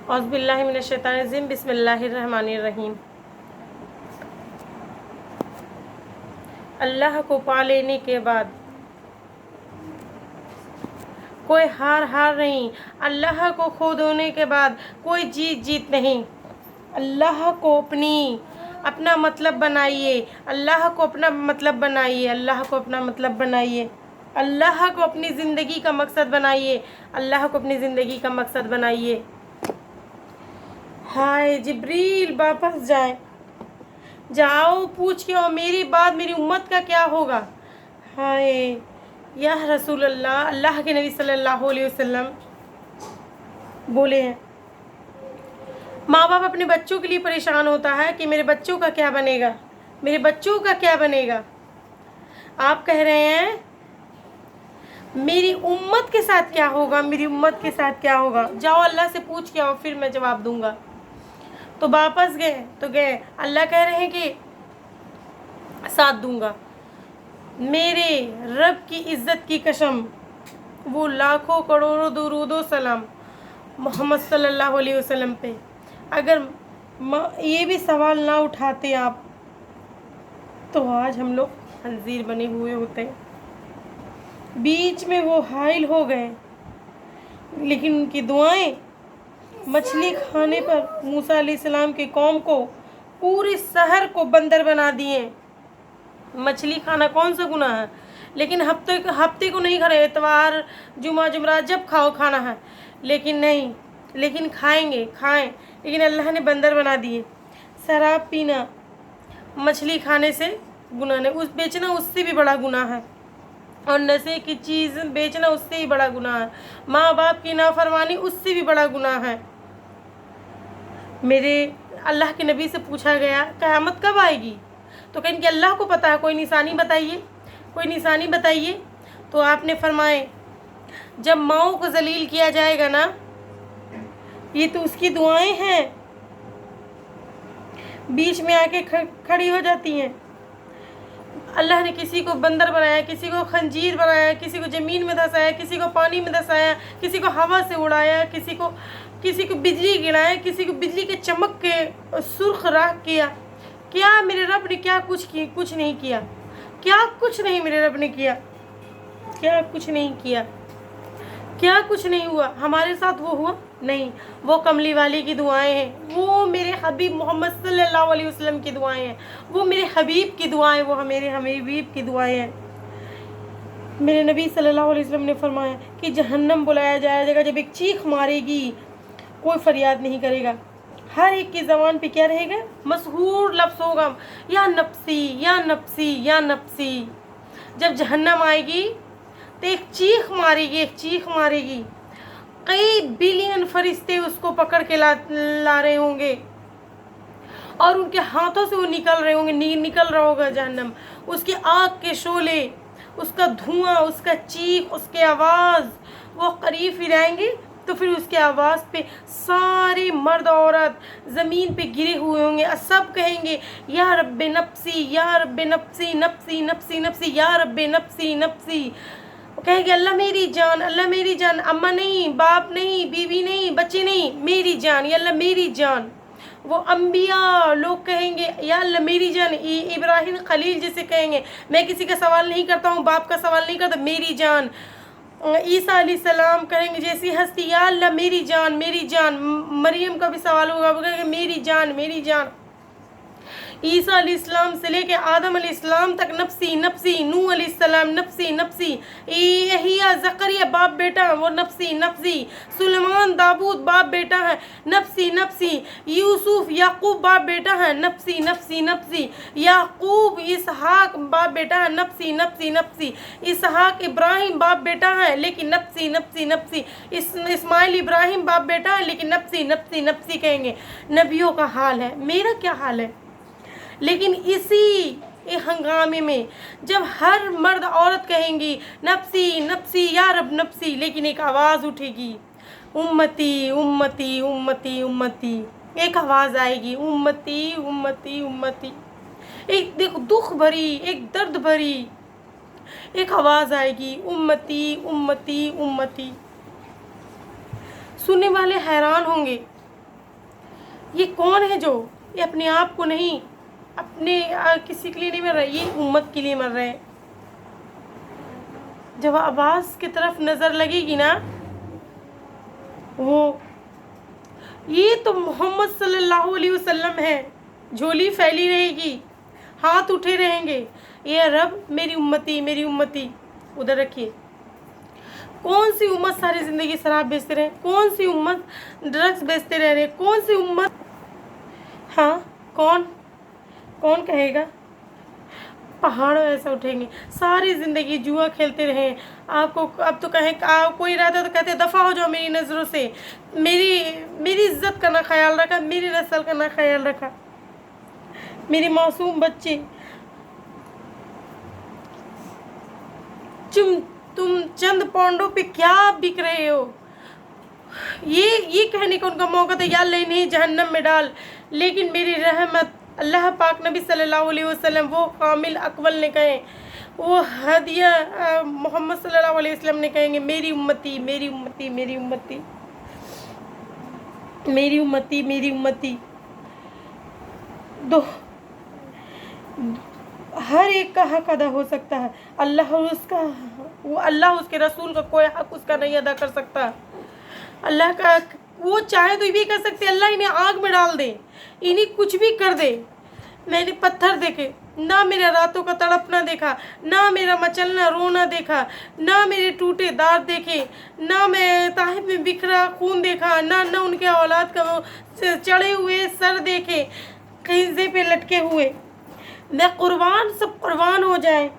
اعوذ باللہ من الشیطان الرجیم، بسم اللہ الرحمن الرحیم۔ اللہ کو پا لینے کے بعد کوئی ہار نہیں، اللہ کو کھو دینے کے بعد کوئی جیت نہیں۔ اللہ کو اپنا مطلب بنائیے، اللہ کو اپنا مطلب بنائیے، اللہ کو اپنا مطلب بنائیے، اللہ کو اپنی زندگی کا مقصد بنائیے، اللہ کو اپنی زندگی کا مقصد بنائیے۔ ہائے جبریل واپس جاؤ پوچھ کے، اور میری بات میری امت کا کیا ہوگا؟ ہائے یا رسول اللہ، اللہ کے نبی صلی اللہ علیہ وسلم بولے ہیں، ماں باپ اپنے بچوں کے لیے پریشان ہوتا ہے کہ میرے بچوں کا کیا بنے گا، میرے بچوں کا کیا بنے گا۔ آپ کہہ رہے ہیں میری امت کے ساتھ کیا ہوگا، میری امت کے ساتھ کیا ہوگا؟ جاؤ اللہ سے پوچھ کے آؤ، پھر میں جواب دوں گا۔ تو واپس گئے، اللہ کہہ رہے ہیں کہ ساتھ دوں گا۔ میرے رب کی عزت کی قسم، وہ لاکھوں کروڑوں درود و سلام محمد صلی اللہ علیہ وسلم پہ، اگر یہ بھی سوال نہ اٹھاتے آپ تو آج ہم لوگ خنزیر بنے ہوئے ہوتے۔ بیچ میں وہ حائل ہو گئے، لیکن ان کی دعائیں مچھلی کھانے پر موسیٰ علیہ السلام کی قوم کو پورے شہر کو بندر بنا دیے۔ مچھلی کھانا کون سا گناہ ہے؟ لیکن ہفتے کو نہیں کھانا، اتوار جمعہ جمعرات جب کھاؤ کھانا ہے، لیکن کھائیں، لیکن اللہ نے بندر بنا دیے۔ شراب پینا مچھلی کھانے سے گناہ نہیں، اس بیچنا اس سے بھی بڑا گناہ ہے، اور نشے کی چیز بیچنا اس سے بھی بڑا گناہ ہے، ماں باپ کی نافرمانی اس سے بھی بڑا گناہ ہے۔ میرے اللہ کے نبی سے پوچھا گیا قیامت کب آئے گی؟ تو کہیں کہ اللہ کو پتہ ہے، کوئی نشانی بتائیے۔ تو آپ نے فرمائے جب ماؤں کو ذلیل کیا جائے گا نا، یہ تو اس کی دعائیں ہیں، بیچ میں آ کے کھڑی ہو جاتی ہیں۔ اللہ نے کسی کو بندر بنایا، کسی کو خنزیر بنایا، کسی کو زمین میں دھسایا، کسی کو پانی میں دھسایا، کسی کو ہوا سے اڑایا، کسی کو بجلی گرایا، کسی کو بجلی کے چمک کے سرخ راکھ کیا۔ کیا میرے رب نے کیا کچھ نہیں کیا؟ کیا کچھ نہیں میرے رب نے کیا؟ کیا کچھ نہیں کیا؟ کیا کچھ نہیں ہوا؟ ہمارے ساتھ وہ ہوا نہیں۔ وہ کملی والی کی دعائیں ہیں، وہ میرے حبیب محمد صلی اللہ علیہ وسلم کی دعائیں ہیں، وہ میرے حبیب کی دعائیں، وہ میرے حبیب کی دعائیں ہیں۔ میرے نبی صلی اللہ علیہ وسلم نے فرمایا کہ جہنم بلایا جائے گا، جب ایک چیخ مارے گی کوئی فریاد نہیں کرے گا، ہر ایک کی زبان پہ کیا رہے گا؟ مشہور لفظ ہوگا، یا نفسی یا نفسی یا نفسی۔ جب جہنم آئے گی تو ایک چیخ مارے گی، کئی بلین فرشتے اس کو پکڑ کے لا رہے ہوں گے، اور ان کے ہاتھوں سے وہ نکل رہا ہوگا جہنم، اس کی آگ کے شعلے، اس کا دھواں، اس کا چیخ، اس کے آواز، وہ قریب ہی رہیں گے تو پھر اس کے آواز پہ سارے مرد عورت زمین پہ گرے ہوئے ہوں گے، سب کہیں گے یا رب نفسی یا رب نفسی، نفسی نفسی نفسی، یا رب نفسی نفسی۔ وہ کہیں گے اللہ میری جان، اماں نہیں، باپ نہیں، بیوی نہیں، بچے نہیں، میری جان یا اللہ میری جان۔ وہ انبیاء لوگ کہیں گے یا اللہ میری جان، ابراہیم خلیل جیسے کہیں گے میں کسی کا سوال نہیں کرتا ہوں، باپ کا سوال نہیں کرتا، میری جان۔ عیسیٰ علیہ السلام کہیں گے جیسی ہستی یا اللہ میری جان۔ مریم کا بھی سوال ہوگا، وہ کہیں گے میری جان۔ عیسیٰ علیہ السلام سے لے کے آدم علیہ السلام تک نفسی نفسی، نوح علیہ السلام نفسی، یحییٰ زکریا باپ بیٹا وہ نفسی، سلیمان داؤد باپ بیٹا ہے نفسی، یوسف یعقوب باپ بیٹا ہے نفسی، یعقوب اسحاق باپ بیٹا ہے نفسی، اسحاق ابراہیم باپ بیٹا ہے لیکن نفسی، اسماعیل ابراہیم باپ بیٹا ہے لیکن نفسی کہیں گے۔ نبیوں کا حال ہے، میرا کیا حال ہے؟ لیکن اسی ہنگامے میں جب ہر مرد عورت کہیں گی نفسی یا رب نفسی، لیکن ایک آواز اٹھے گی امتی، ایک آواز آئے گی امتی، ایک دیکھو دکھ بھری، ایک درد بھری ایک آواز آئے گی امتی۔ سننے والے حیران ہوں گے ये कौन है जो ये अपने आप को नहीं, अपने किसी के लिए नहीं मर रहे, ये उम्मत के लिए मर रहे हैं। जब अब्बास की तरफ नज़र लगेगी ना, वो ये तो मोहम्मद सल्लल्लाहु अलैहि वसल्लम है, झोली फैली रहेगी, हाथ उठे रहेंगे, ये रब मेरी उम्मती मेरी उम्मती। उधर रखिए, कौन सी उम्मत सारी ज़िंदगी शराब बेचते रहे, कौन सी उम्मत ड्रग्स बेचते रह रहे, कौन सी उम्मत, हाँ कौन कौन कहेगा। पहाड़ों ऐसा उठेंगे, सारी ज़िंदगी जुआ खेलते रहे। आपको अब तो कहें कोई रहता तो कहते दफ़ा हो जाओ मेरी नज़रों से, मेरी इज़्ज़त का ना ख्याल रखा, मेरी नस्ल का ना ख्याल रखा, मेरे मासूम बच्चे। तुम चंद पौंडों पे क्या बिक रहे हो। ये कहने का उनका मौका था, या अल्लाह इन्हें जहन्नम में डाल। लेकिन मेरी रहमत अल्लाह पाक नबी सल्लल्लाहु अलैहि वसल्लम, वो कामिल अकवल ने कहे, वो हदिया मोहम्मद सल्लल्लाहु अलैहि वसल्लम ने कहेंगे मेरी उम्मती मेरी उम्मती मेरी उम्मती मेरी उम्मती मेरी उम्मती। दो हर एक का हक अदा हो सकता है, अल्लाह उसके रसूल का कोई हक उसका नहीं अदा कर सकता। अल्लाह का वो चाहे तो ये भी कर सकते, अल्लाह इन्हें आग में डाल दे, इन्हें कुछ भी कर दे। मैंने पत्थर देखे, ना मेरे रातों का तड़पना देखा, ना मेरा मचलना रोना देखा, ना मेरे टूटे दांत देखे, ना मैं ताहिब में बिखरा खून देखा, ना उनके औलाद का वो चढ़े हुए सर देखे, खींचे पे लटके हुए। मैं कुर्बान, सब कुर्बान हो जाए,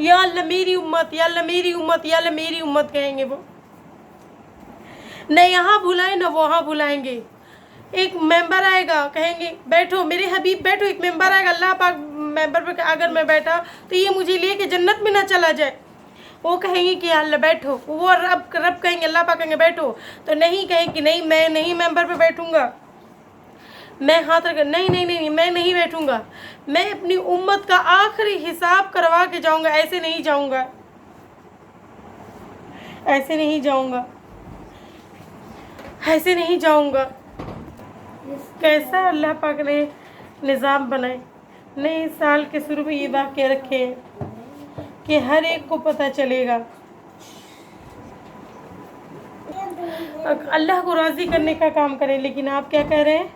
या अल्लाह मेरी उम्मत, या अल्लाह मेरी उम्मत, या अल्लाह मेरी उम्मत कहेंगे वो। न यहाँ बुलाए न वहाँ बुलाएंगे। एक मेंबर आएगा, कहेंगे बैठो मेरे हबीब बैठो, एक मेंबर आएगा, अल्लाह पाक मेंबर पर अगर मैं बैठा तो ये मुझे लेके जन्नत में ना चला जाए। वो कहेंगे कि अल्लाह बैठो, वो रब कहेंगे, अल्लाह पाक कहेंगे बैठो, तो नहीं कहेंगे कि नहीं मैं नहीं मेंबर पर बैठूंगा, मैं हाथ रख नहीं मैं नहीं बैठूंगा, मैं अपनी उम्मत का आखिरी हिसाब करवा के जाऊंगा, ऐसे नहीं जाऊंगा, ऐसे नहीं जाऊंगा, ऐसे नहीं जाऊंगा। कैसा अल्लाह पाक ने निज़ाम बनाए। नए साल के शुरू में ये वाक़या रखे हैं कि हर एक को पता चलेगा। अल्लाह को राज़ी करने का काम करें, लेकिन आप क्या कह रहे हैं,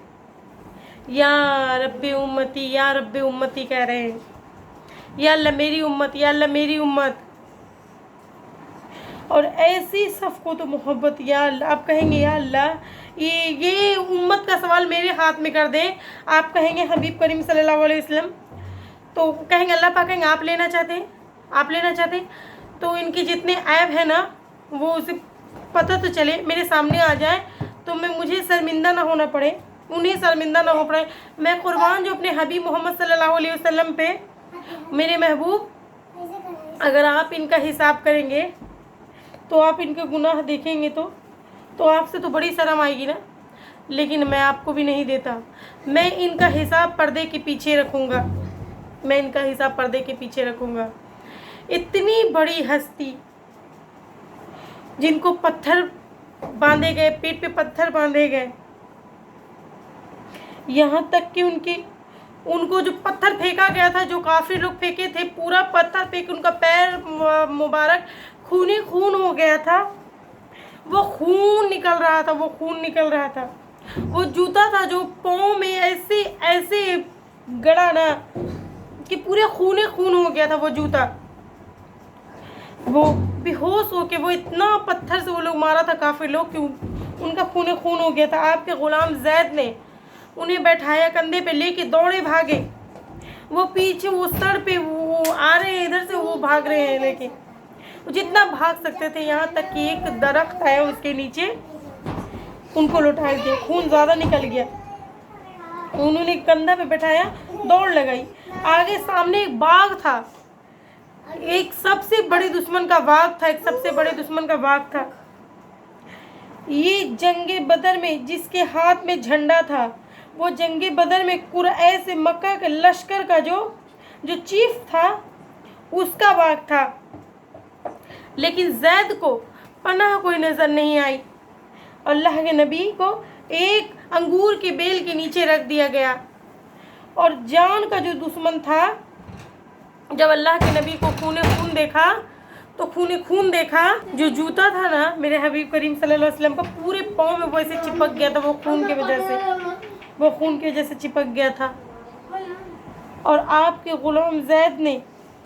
या रब्बे उम्मती या रब्बे उम्मती कह रहे हैं, या अल्लाह मेरी उम्मत, या अल्लाह मेरी उम्मत। और ऐसी सफ़ तो मोहब्बत, या अल्लाह आप कहेंगे या अल्लाह ये उम्मत का सवाल मेरे हाथ में कर दें। आप कहेंगे हबीब करीम सल्लल्लाहु अलैहि वसल्लम, तो कहेंगे अल्लाह पाक कहेंगे आप लेना चाहते हैं, आप लेना चाहते हैं, तो इनके जितने ऐब हैं ना वो उसे पता तो चले, मेरे सामने आ जाए, तो मुझे शर्मिंदा ना होना पड़े, उन्हें शर्मिंदा ना हो पड़े। मैं कुर्बान जो अपने हबीब मोहम्मद सल्लल्लाहु अलैहि वसल्लम पे, मेरे महबूब, अगर आप इनका हिसाब करेंगे तो आप इनके गुनाह देखेंगे तो आपसे तो बड़ी शर्म आएगी ना। लेकिन मैं आपको भी नहीं देता, मैं इनका हिसाब पर्दे के पीछे रखूँगा, मैं इनका हिसाब पर्दे के पीछे रखूँगा। इतनी बड़ी हस्ती जिनको पत्थर बांधे गए, पेट पे पत्थर बांधे गए, यहाँ तक कि उनको जो पत्थर फेंका गया था, जो काफिर लोग फेंके थे, पूरा पत्थर फेंक उनका पैर मुबारक खूनी खून हो गया था, वो खून निकल रहा था, वो खून निकल रहा था। वो जूता था जो पाँव में ऐसे ऐसे गड़ा ना कि पूरे खूने खून हो गया था वो जूता। वो बेहोश हो के, वो इतना पत्थर से वो लोग मारा था काफिर लोग कि उनका खूने खून हो गया था। आपके ग़ुलाम जैद ने उन्हें बैठाया, कंधे पे लेके दौड़े भागे, वो पीछे वो सर पे वो आ रहे हैं, इधर से वो भाग रहे हैं लेके, वो जितना भाग सकते थे। यहाँ तक कि एक दरख्त है उसके नीचे उनको लुटा दिया, खून ज़्यादा निकल गया, उन्होंने कंधा पे बैठाया, दौड़ लगाई। आगे सामने एक बाघ था, एक सबसे बड़े दुश्मन का बाघ था, एक सबसे बड़े दुश्मन का बाघ था। ये जंगे बदर में जिसके हाथ में झंडा था, वो जंगे बदर में कुरैश से मक्का के लश्कर का जो चीफ था, उसका बाघ था। लेकिन जैद को पनाह कोई नज़र नहीं आई। अल्लाह के नबी को एक अंगूर के बेल के नीचे रख दिया गया। और जान का जो दुश्मन था, जब अल्लाह के नबी को खून खून देखा तो खून देखा, जो जूता था ना मेरे हबीब करीम सल्लल्लाहु अलैहि वसल्लम का, पूरे पाँव में वैसे चिपक गया था, वो खून की वजह से चिपक गया था। और आपके गुलाम जैद ने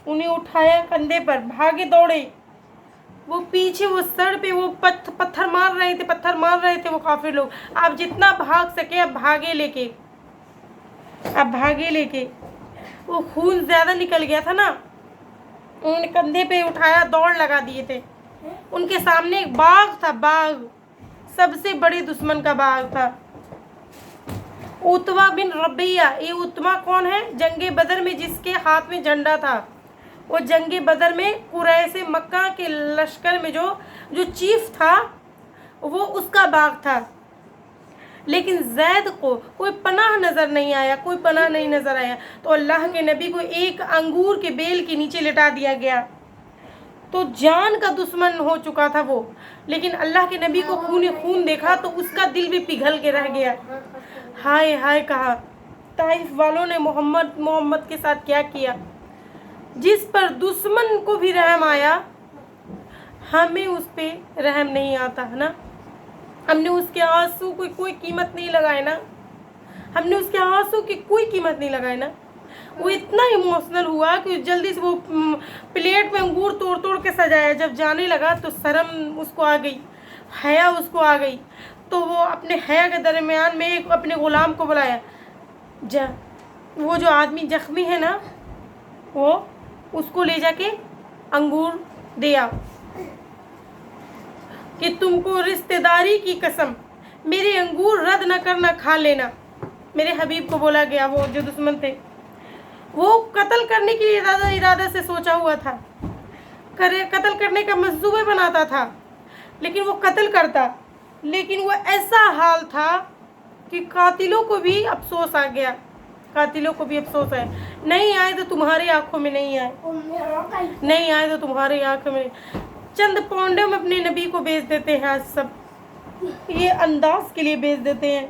उन्हें उठाया कंधे पर, भागे दौड़े, वो पीछे वो सर पे वो पत्थर मार रहे थे वो काफिर लोग। आप जितना भाग सके आप भागे लेके। वो खून ज़्यादा निकल गया था ना, उन्होंने कंधे पे उठाया, दौड़ लगा दिए थे। उनके सामने एक बाग था, बाग सबसे बड़े दुश्मन का बाग था, उतवा बिन रबिया। ये उतवा कौन है? जंगे बदर में जिसके हाथ में झंडा था, वो जंगे बदर में कुरैश मक्का के लश्कर में जो चीफ था, वो उसका बाग था। लेकिन जैद को कोई पनाह नज़र नहीं आया, तो अल्लाह के नबी को एक अंगूर के बेल के नीचे लिटा दिया गया। तो जान का दुश्मन हो चुका था वो, लेकिन अल्लाह के नबी को खून देखा तो उसका दिल भी पिघल के रह गया। हाय हाय कहा, ताइफ वालों ने मोहम्मद के साथ क्या किया। जिस पर दुश्मन को भी रहम आया, हमें उस पर रहम नहीं आता है ना। हमने उसके आंसू की कोई कीमत नहीं लगाए ना। वो इतना इमोशनल हुआ कि जल्दी से वो प्लेट में अंगूर तोड़ के सजाया। जब जाने लगा तो शर्म उसको आ गई, हया उसको आ गई। तो वो अपने हया के दरमियान में एक अपने ग़ुलाम को बुलाया, वो जो आदमी जख्मी है ना, वो उसको ले जाके अंगूर दिया कि तुमको रिश्तेदारी की कसम मेरे अंगूर रद्द न करना, खा लेना। मेरे हबीब को बोला गया। वो जो दुश्मन थे वो कत्ल करने के लिए इरादा से सोचा हुआ था, कत्ल करने का मंसूबा बनाता था, लेकिन वो कत्ल करता, लेकिन वो ऐसा हाल था कि कातिलों को भी अफसोस आ गया। नहीं आए तो तुम्हारी आंखों में नहीं आए, चंद पौंडे में अपने नबी को बेच देते हैं। आज सब ये अंदाज के लिए बेच देते हैं।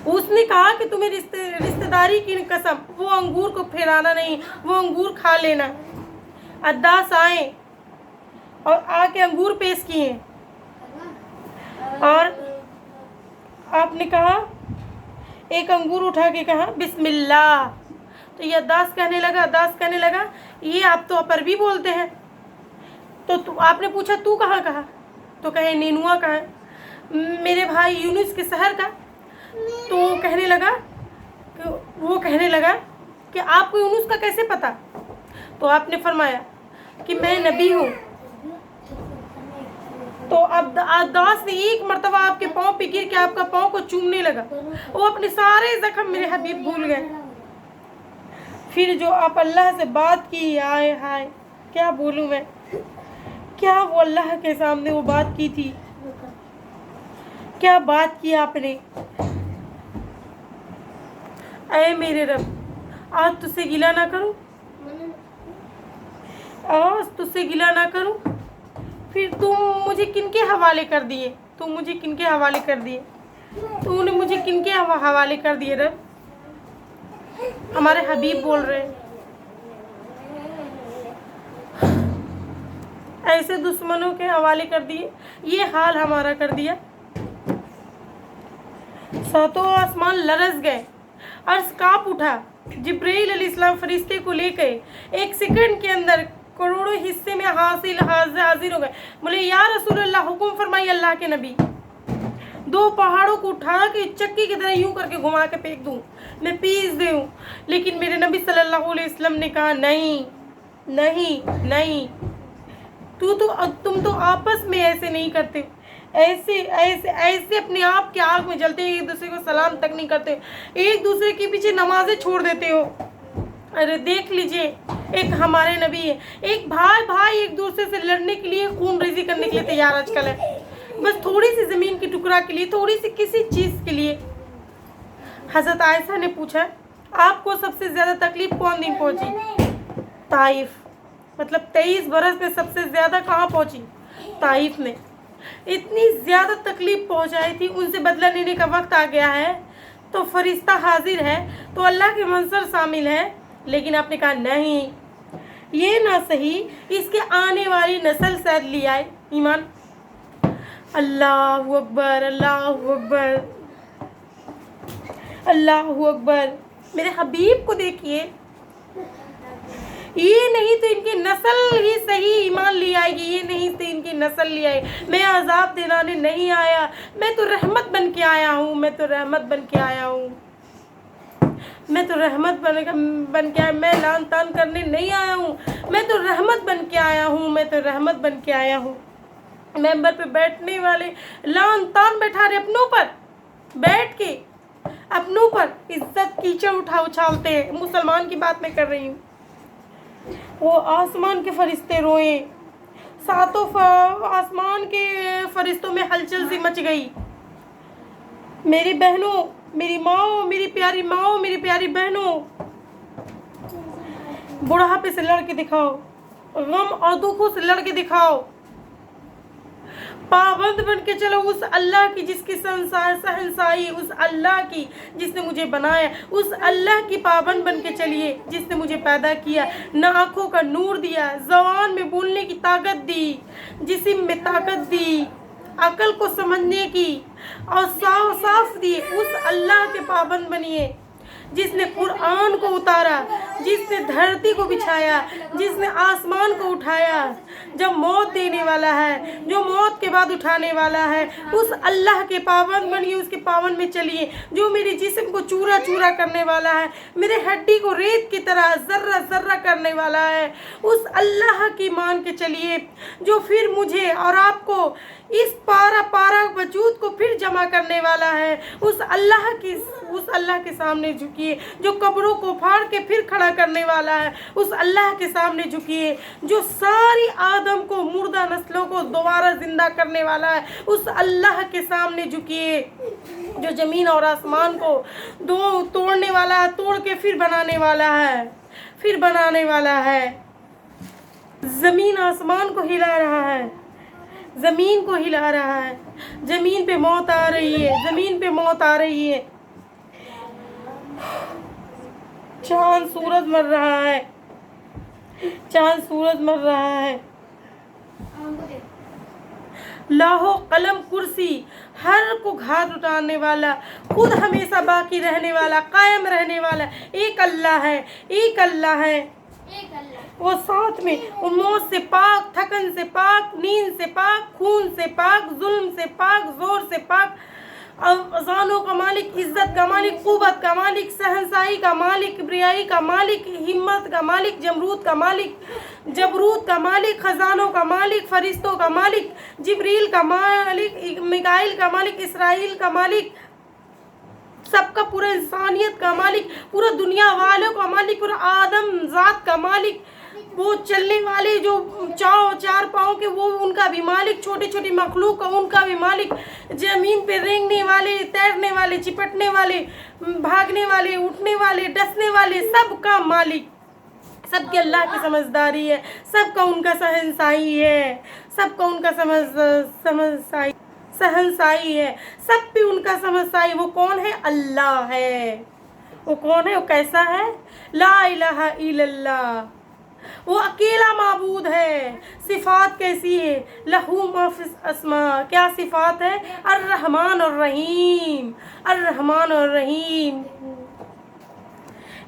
उसने कहा कि तुम्हें रिश्तेदारी की कसम, वो अंगूर को फैलाना नहीं, वो अंगूर खा लेना। अद्दास आए और आके अंगूर पेश किए, और आपने कहा, एक अंगूर उठा के कहा बिस्मिल्लाह। तो ये अद्दास कहने लगा ये आप तो अपर भी बोलते हैं। तो आपने पूछा तू कहा? तो कहे नीनुआ का है, मेरे भाई यूनुस के शहर का। तो वो कहने लगा कि आपको यूनुस का कैसे पता? तो आपने फरमाया कि मैं नबी हूँ। तो अब अद्दास ने एक मर्तबा आपके पाँव पे गिर के आपका पाँव को चूमने लगा। वो अपने सारे जख्म मेरे हबीब भूल गए। फिर जो आप अल्लाह से बात की, आए हाय क्या बोलूँ मैं, क्या वो अल्लाह के सामने वो बात की थी, क्या बात की आपने। ऐ मेरे रब, आज तुझसे गिला ना करूं, फिर तुम मुझे किनके हवाले कर दिए, तूने मुझे किनके हवाले कर दिए रब। हमारे हबीब बोल रहे हैं, ऐसे दुश्मनों के हवाले कर दिए, ये हाल हमारा कर दिया। सातों आसमान लरस गए, अर्श कांप उठा। जिब्रील अलैहिस्सलाम फरिश्ते को लेकर एक सेकंड के अंदर करोड़ों हिस्से में हाजिर हो गए। बोले या रसूल अल्लाह, हुक्म फरमाइए अल्लाह के नबी, दो पहाड़ों को उठा के चक्की की तरह यूं करके घुमा के फेंक दूं, मैं पीस दूं। लेकिन मेरे नबी सल्लल्लाहु अलैहि वसल्लम ने कहा नहीं, तुम तो आपस में ऐसे नहीं करते, ऐसे अपने आप के आग में जलते, एक दूसरे को सलाम तक नहीं करते, एक दूसरे के पीछे नमाजें छोड़ देते हो। अरे देख लीजिए, एक हमारे नबी है, एक भाई एक दूसरे से लड़ने के लिए, खून रेजी करने के लिए तैयार आजकल है, बस थोड़ी सी ज़मीन की टुकड़ा के लिए, थोड़ी सी किसी चीज़ के लिए। हज़रत आयशा ने पूछा, आपको सबसे ज़्यादा तकलीफ़ कौन दिन पहुँची? ताइफ, मतलब 23 बरस में सबसे ज़्यादा कहाँ पहुँची? ताइफ में। اتنی زیادہ تکلیف پہنچائی تھی، ان سے بدلہ لینے کا وقت آ گیا ہے، تو فرشتہ حاضر ہے، تو اللہ کے منظر شامل ہے، لیکن آپ نے کہا نہیں، یہ نہ صحیح، اس کے آنے والی نسل شاید لے آئے ایمان۔ اللہ اکبر، اللہ اکبر، اللہ اکبر۔ میرے حبیب کو دیکھیے، یہ نہیں تو ان کی نسل ہی صحیح ایمان لے آئے گی، یہ نہیں تو ان کی نسل لے آئے۔ میں عذاب دلانے نہیں آیا، میں تو رحمت بن کے آیا ہوں، میں تو رحمت بن کے آیا ہوں، میں تو رحمت بن کے آیا، میں لان تان کرنے نہیں آیا ہوں، میں تو رحمت بن کے آیا ہوں، میں تو رحمت بن کے آیا ہوں۔ ممبر پہ بیٹھنے والے لان تان بیٹھا رہے اپنوں پر، بیٹھ کے اپنوں پر عزت کیچڑ اچھالتے ہیں۔ مسلمان کی بات میں کر رہی ہوں۔ وہ آسمان کے فرشتے روئیں، ساتوں آسمان کے فرشتوں میں ہلچل سی مچ گئی۔ میری بہنوں، میری ماؤں، میری پیاری ماؤں، میری پیاری بہنوں، بڑھاپے سے لڑ کے دکھاؤ، غم اور دکھوں سے لڑ کے دکھاؤ، پابند بن کے چلو اس اللہ کی جس کی شہنشاہی، اس اللہ کی جس نے مجھے بنایا، اس اللہ کی پابند بن کے چلیے جس نے مجھے پیدا کیا، نہ آنکھوں کا نور دیا، زبان میں بولنے کی طاقت دی، جسم میں طاقت دی، عقل کو سمجھنے کی اور صاف دی، اس اللہ کے پابند بنیے جس نے قرآن کو اتارا، جس نے دھرتی کو بچھایا، جس نے آسمان کو اٹھایا، جب موت دینے والا ہے، جو موت کے بعد اٹھانے والا ہے، اس اللہ کے پابند بنیے، اس کے پابند میں چلیے، جو میرے جسم کو چورا چورا کرنے والا ہے، میرے ہڈی کو ریت کی طرح ذرہ ذرہ کرنے والا ہے، اس اللہ کی مان کے چلیے، جو پھر مجھے اور آپ کو اس پارا پارا وجود کو پھر جمع کرنے والا ہے، اس اللہ کے سامنے جھکیے، جو قبروں کو پھاڑ کے پھر کھڑا کرنے والا ہے، اس اللہ کے سامنے جھکیے، جو ساری آدم کو، مردہ نسلوں کو دوبارہ زندہ کرنے والا ہے، اس اللہ کے سامنے جھکیے، جو زمین اور آسمان کو دو توڑنے والا ہے، توڑ کے پھر بنانے والا ہے، پھر بنانے والا ہے، زمین آسمان کو ہلا رہا ہے، زمین کو ہلا رہا ہے، زمین پہ موت آ رہی ہے، زمین پہ موت آ رہی ہے، چاند سورج مر رہا ہے، چاند سورج مر رہا ہے، لوح و قلم کرسی ہر کو گھاٹ اٹھانے والا، خود ہمیشہ باقی رہنے والا، قائم رہنے والا ایک اللہ ہے، ایک اللہ ہے، وہ ساتھ میں موت سے پاک، تھکن سے پاک، نیند سے پاک، خون سے پاک، ظلم سے پاک، زور سے پاک، اذانوں کا مالک، عزت کا مالک، قوت کا مالک، شہنشاہی کا مالک، کبریائی کا مالک، ہمت کا مالک، جبروت کا مالک، خزانوں کا مالک، فرشتوں کا مالک، جبریل کا مالک، میکائیل کا مالک، اسرائیل کا مالک، سب کا، پورا انسانیت کا مالک، پورا دنیا والوں کا مالک، پورا آدم ذات کا مالک، وہ چلنے والے جو چار پاؤں کے وہ ان کا بھی مالک، چھوٹی چھوٹی مخلوق کا ان کا بھی مالک، زمین پہ رینگنے والے، تیرنے والے، چپٹنے والے، بھاگنے والے، اٹھنے والے، ڈسنے والے، سب کا مالک، سب کے اللہ کی سمجھداری ہے، سب کا ان کا شہنشاہی ہے، سب کا ان کا شہنشاہی ہے، سب پہ ان کا شہنشاہی، وہ کون ہے؟ اللہ ہے، وہ کون ہے؟ وہ کیسا ہے؟ لا الہ الا اللہ، وہ اکیلا معبود ہے، صفات کیسی ہے؟ لہو ما فی الاسماء، کیا صفات ہے؟ الرحمن الرحیم، الرحمن الرحیم،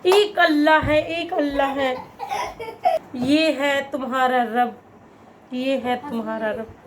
ایک اللہ ہے، ایک اللہ ہے، یہ ہے تمہارا رب، یہ ہے تمہارا رب۔